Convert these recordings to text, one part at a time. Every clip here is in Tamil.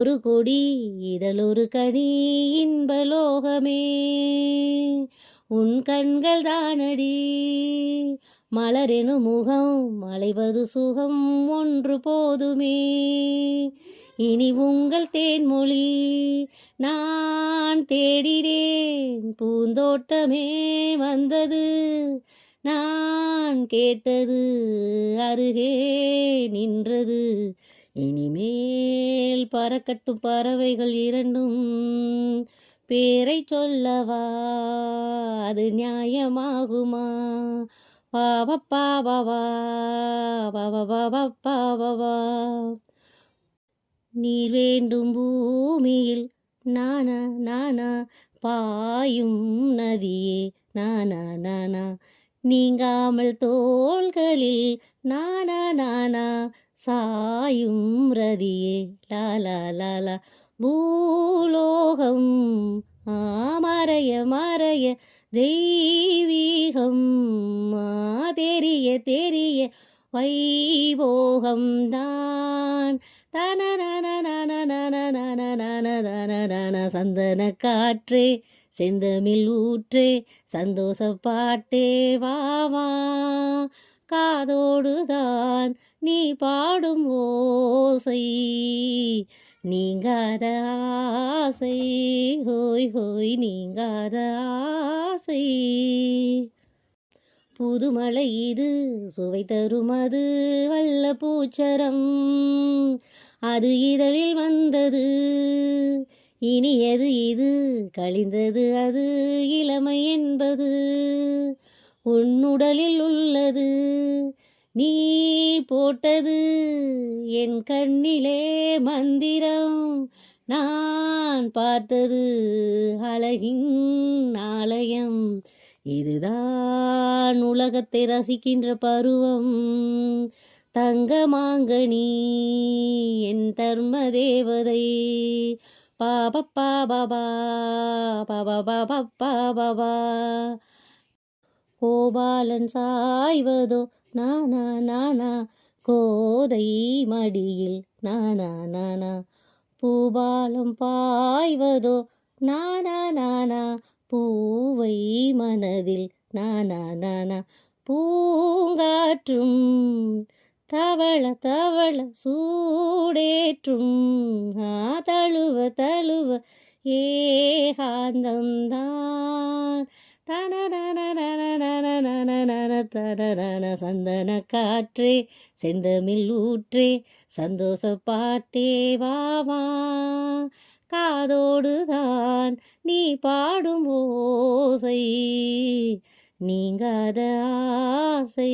ஒரு கொடி இதழொரு கனி இன்பலோகமே உன் கண்கள் தானடி மலரெனும் முகம் மலைவது சுகம் ஒன்று போதுமே இனி உங்கள் தேன்மொழி நான் தேடினேன் பூந்தோட்டமே வந்தது நான் கேட்டது அருகே நின்றது இனிமேல் பறக்கட்டும் பறவைகள் இரண்டும் பேரை சொல்லவா அது நியாயமாகுமா பாவப்பாவா பாவா நீர் வேண்டும் பூமியில் நானா நானா பாயும் நதியே நானா நானா நீங்காமல் தோள்களில் நானா நானா சாயும் ரதியே லாலா லாலா பூலோகம் மறைய மறைய தெய்வீகம் தெரிய தெரிய வைபோகம் தான் சந்தன காற்றே செந்தமிழ் ஊற்றே சந்தோஷ பாட்டே வாவா காதோடுதான் நீ பாடும் ஓசை நீங்காத ஆசை ஹோய் ஹோய் நீங்காத ஆசை புதுமலை இது சுவை தரும் அது வல்ல பூச்சரம் அது இதழில் வந்தது இனியது இது கழிந்தது அது இளமை என்பது உன்னுடலில் உள்ளது நீ போட்டது என் கண்ணிலே மந்திரம் நான் பார்த்தது அழகின் ஆலயம் இதுதான் உலகத்தை ரசிக்கின்ற பருவம் தங்கமாங்கனி என் தர்ம தேவதை பாபா கோபாலன் சாய்வதோ நானா நானா கோதை மடியில் நானா நானா பூபாலம் பாய்வதோ நானா நானா பூவை மனதில் நானா நானா பூங்காற்றும் தவள தவள சூடேற்றும் தழுவ தழுவ ஏகாந்தம்தான் சந்தன காற்றே செந்தமிழ் ஊற்றே சந்தோஷ பாட்டே வாவா காதோடுதான் நீ பாடும் ஓசை நீங்காத ஆசை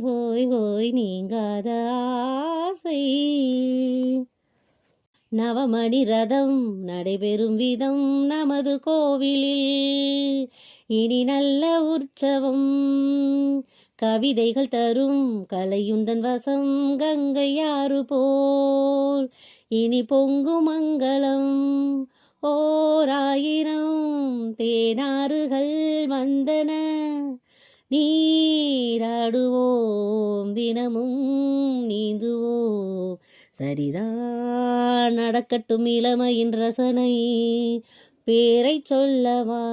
ஹோய் ஹோய் நீங்காத ஆசை நவமணி ரதம் நடைபெறும் விதம் நமது கோவிலில் இனி நல்ல உற்சவம் கவிதைகள் தரும் கலையுந்தன் வசம் கங்கை யாறு போல் இனி பொங்கும் மங்களம் ஓராயிரம் தேனாறுகள் வந்தன நீராடுவோம் தினமும் நீந்துவோம் சரிதான் நடக்கட்டும் இளமையின் ரசனை பேரை சொல்லவா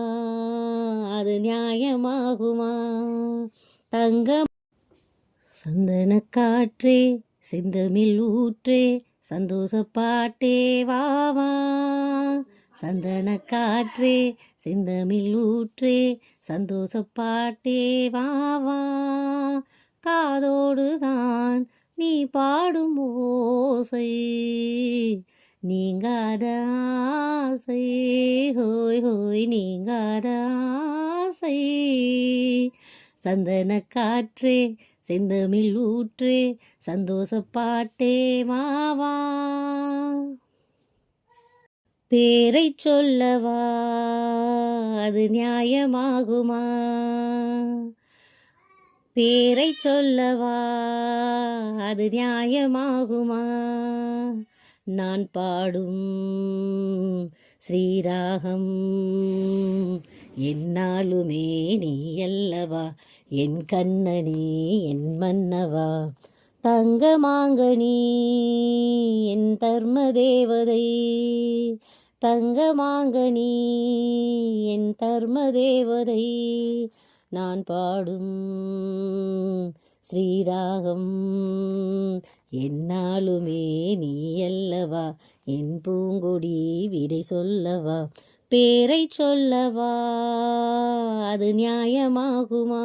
அது நியாயமாகுமா தங்கம் சந்தன காற்றே செந்தமிழ் ஊற்றே சந்தோஷ பாட்டே வாவா சந்தன காற்றே செந்தமிழ் ஊற்றே சந்தோஷ பாட்டே வாவா காதோடுதான் நீ பாடும் ஓசை நீங்காத ஆசை ஹோய் ஹோய் நீங்காத ஆசை சந்தன காற்றே செந்தமிழ் ஊற்றே சந்தோஷ பாட்டே வாவா பேரை சொல்லவா அது நியாயமாகுமா பேரை சொல்லவா அது நியாயமாகுமா நான் பாடும் ஸ்ரீராகம் என்னாலுமே நீ அல்லவா என் கண்ணனே என் மன்னவா தங்கமாங்கனி என் தர்ம தேவதை, தங்கமாங்கனி என் தர்ம தேவதை, நான் பாடும் ஸ்ரீராகம் என்னாலுமே நீ அல்லவா, என் பூங்கொடி விடை சொல்லவா, பேரை சொல்லவா அது நியாயமாகுமா,